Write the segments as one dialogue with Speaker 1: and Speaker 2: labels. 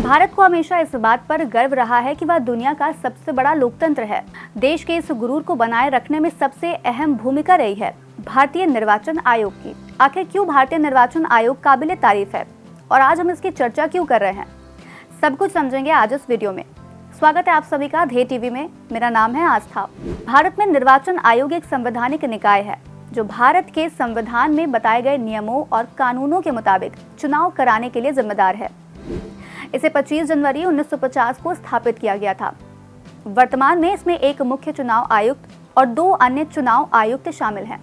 Speaker 1: भारत को हमेशा इस बात पर गर्व रहा है कि वह दुनिया का सबसे बड़ा लोकतंत्र है। देश के इस गुरूर को बनाए रखने में सबसे अहम भूमिका रही है भारतीय निर्वाचन आयोग की। आखिर क्यों भारतीय निर्वाचन आयोग काबिले तारीफ है और आज हम इसकी चर्चा क्यों कर रहे हैं, सब कुछ समझेंगे आज इस वीडियो में। स्वागत है आप सभी का ध्येय टीवी में। मेरा नाम है आस्था। भारत में निर्वाचन आयोग एक संवैधानिक निकाय है जो भारत के संविधान में बताए गए नियमों और कानूनों के मुताबिक चुनाव कराने के लिए जिम्मेदार है। इसे 25 जनवरी 1950 को स्थापित किया गया था। वर्तमान में इसमें एक मुख्य चुनाव आयुक्त और 2 अन्य चुनाव आयुक्त शामिल हैं।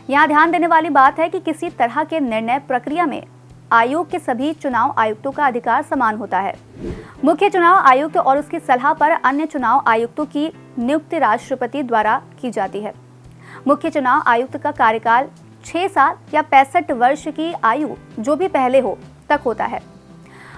Speaker 1: यहाँ ध्यान देने वाली बात है कि किसी तरह के निर्णय प्रक्रिया में आयोग के सभी चुनाव आयुक्तों का अधिकार समान होता है। मुख्य चुनाव आयुक्त और उसकी सलाह पर अन्य चुनाव आयुक्तों की नियुक्ति राष्ट्रपति द्वारा की जाती है। मुख्य चुनाव आयुक्त का कार्यकाल 6 साल या 65 वर्ष की आयु जो भी पहले हो तक होता है।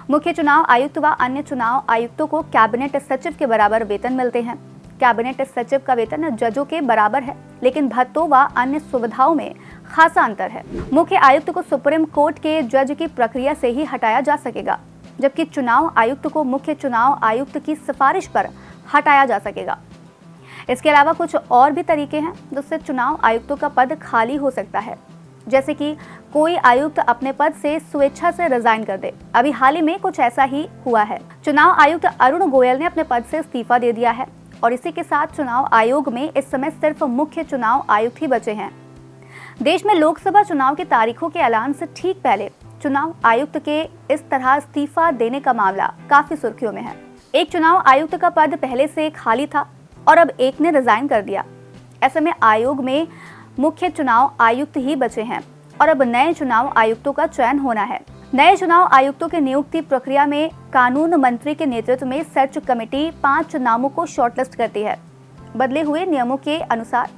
Speaker 1: मुख्य चुनाव आयुक्त व अन्य चुनाव आयुक्तों को कैबिनेट सचिव के बराबर वेतन मिलते हैं। कैबिनेट सचिव का वेतन जजों के बराबर है, लेकिन भत्तों व अन्य सुविधाओं में खासा अंतर है। मुख्य आयुक्त को सुप्रीम कोर्ट के जज की प्रक्रिया से ही हटाया जा सकेगा, जबकि चुनाव आयुक्त को मुख्य चुनाव आयुक्त की सिफारिश पर हटाया जा सकेगा। इसके अलावा कुछ और भी तरीके हैं जिससे चुनाव आयुक्तों का पद खाली हो सकता है, जैसे कि कोई आयुक्त अपने पद से स्वेच्छा से रिजाइन कर दे। अभी हाल ही में कुछ ऐसा ही हुआ है। चुनाव आयुक्त अरुण गोयल ने अपने पद से इस्तीफा दे दिया है और इसी के साथ चुनाव आयोग में इस समय सिर्फ मुख्य चुनाव आयुक्त ही बचे हैं। देश में लोकसभा चुनाव की तारीखों के ऐलान से ठीक पहले चुनाव आयुक्त के इस तरह इस्तीफा देने का मामला काफी सुर्खियों में है। एक चुनाव आयुक्त का पद पहले से खाली था और अब एक ने रिजाइन कर दिया। ऐसे में आयोग में मुख्य चुनाव आयुक्त ही बचे हैं और अब नए चुनाव आयुक्तों का चयन होना है। नए चुनाव आयुक्तों की नियुक्ति प्रक्रिया में कानून मंत्री के नेतृत्व में सर्च कमेटी 5 नामों को शॉर्टलिस्ट करती है। बदले हुए नियमों के अनुसार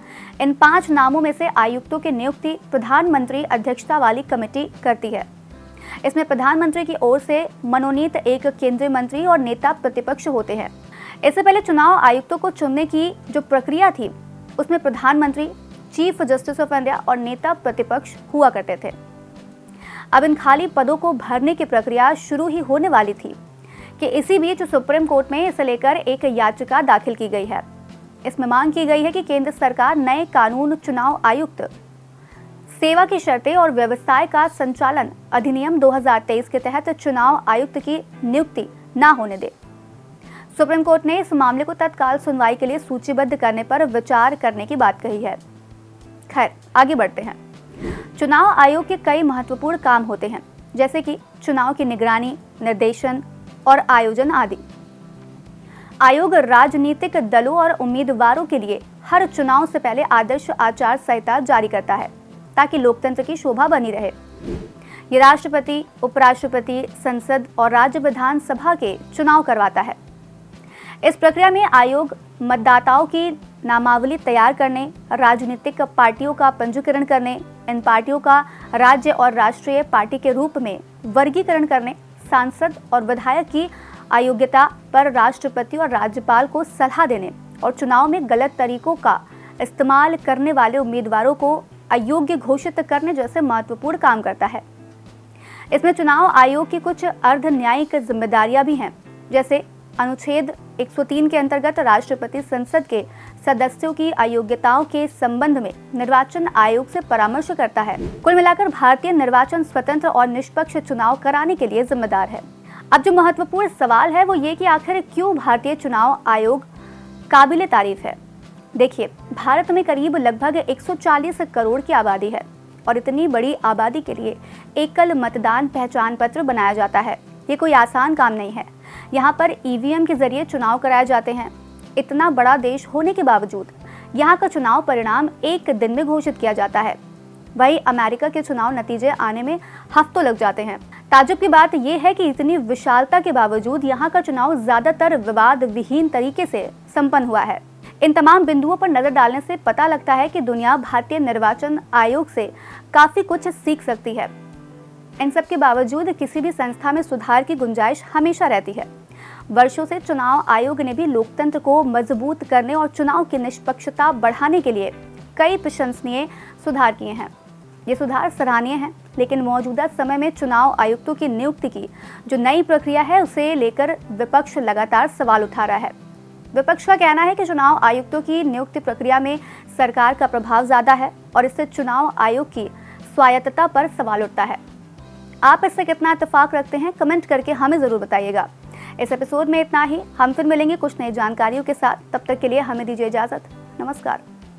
Speaker 1: इन 5 नामों में से आयुक्तों की नियुक्ति प्रधानमंत्री अध्यक्षता वाली कमेटी करती है। इसमें प्रधानमंत्री की ओर से मनोनीत एक केंद्रीय मंत्री और नेता प्रतिपक्ष होते हैं। इससे पहले चुनाव आयुक्तों को चुनने की जो प्रक्रिया थी उसमें प्रधानमंत्री, चीफ जस्टिस ऑफ इंडिया और नेता प्रतिपक्ष हुआ करते थे। अब इन खाली पदों को भरने की प्रक्रिया शुरू ही होने वाली थी कि इसी बीच सुप्रीम कोर्ट में इसे लेकर एक याचिका दाखिल की गई है। इसमें मांग की गई है कि केंद्र सरकार नए कानून चुनाव आयुक्त सेवा की शर्तें और व्यवसाय का संचालन अधिनियम 2023 के तहत चुनाव आयुक्त की नियुक्ति न होने दे। सुप्रीम कोर्ट ने इस मामले को तत्काल सुनवाई के लिए सूचीबद्ध करने पर विचार करने की बात कही है। खैर, आगे बढ़ते हैं। चुनाव आयोग के कई महत्वपूर्ण काम होते हैं, जैसे कि चुनाव की निगरानी, निर्देशन और आयोजन आदि। आयोग राजनीतिक दलों और उम्मीदवारों के लिए हर चुनाव से पहले आदर्श आचार संहिता जारी करता है ताकि लोकतंत्र की शोभा बनी रहे। ये राष्ट्रपति, उपराष्ट्रपति, संसद और राज्य विधानसभा के चुनाव करवाता है। इस प्रक्रिया में आयोग मतदाताओं की नामावली तैयार करने, राजनीतिक पार्टियों का पंजीकरण करने, इन पार्टियों का राज्य और राष्ट्रीय पार्टी के रूप में वर्गीकरण करने, सांसद और विधायक की अयोग्यता पर राष्ट्रपति और राज्यपाल को सलाह देने और चुनाव में गलत तरीकों का इस्तेमाल करने वाले उम्मीदवारों को अयोग्य घोषित करने जैसे महत्वपूर्ण काम करता है। इसमें चुनाव आयोग की कुछ अर्ध न्यायिक जिम्मेदारियां भी हैं, जैसे अनुच्छेद 103 के अंतर्गत राष्ट्रपति संसद के सदस्यों की अयोग्यताओं के संबंध में निर्वाचन आयोग से परामर्श करता है। कुल मिलाकर भारतीय निर्वाचन स्वतंत्र और निष्पक्ष चुनाव कराने के लिए जिम्मेदार है। अब जो महत्वपूर्ण सवाल है वो ये कि आखिर क्यों भारतीय चुनाव आयोग काबिले तारीफ है। देखिए, भारत में करीब लगभग 140 करोड़ की आबादी है और इतनी बड़ी आबादी के लिए एकल मतदान पहचान पत्र बनाया जाता है। ये कोई आसान काम नहीं है। यहाँ पर ईवीएम के जरिए चुनाव कराए जाते हैं। इतना बड़ा देश होने के बावजूद यहाँ का चुनाव परिणाम एक दिन में घोषित किया जाता है। वहीं अमेरिका के चुनाव नतीजे आने में हफ्तों लग जाते हैं। ताज्जुब की बात यह है कि इतनी विशालता के बावजूद यहाँ का चुनाव ज्यादातर विवाद विहीन तरीके से संपन्न हुआ है। इन तमाम बिंदुओं पर नजर डालने से पता लगता है कि दुनिया भारतीय निर्वाचन आयोग से काफी कुछ सीख सकती है। इन सब के बावजूद किसी भी संस्था में सुधार की गुंजाइश हमेशा रहती है। वर्षों से चुनाव आयोग ने भी लोकतंत्र को मजबूत करने और चुनाव की निष्पक्षता बढ़ाने के लिए कई प्रशंसनीय सुधार किए हैं। ये सुधार सराहनीय है, लेकिन मौजूदा समय में चुनाव आयुक्तों की नियुक्ति की जो नई प्रक्रिया है उसे लेकर विपक्ष लगातार सवाल उठा रहा है। विपक्ष का कहना है कि चुनाव आयुक्तों की नियुक्ति प्रक्रिया में सरकार का प्रभाव ज्यादा है और इससे चुनाव आयोग की स्वायत्तता पर सवाल उठता है। आप इससे कितना इत्तेफाक रखते हैं, कमेंट करके हमें जरूर बताइएगा। इस एपिसोड में इतना ही। हम फिर मिलेंगे कुछ नई जानकारियों के साथ। तब तक के लिए हमें दीजिए इजाजत। नमस्कार।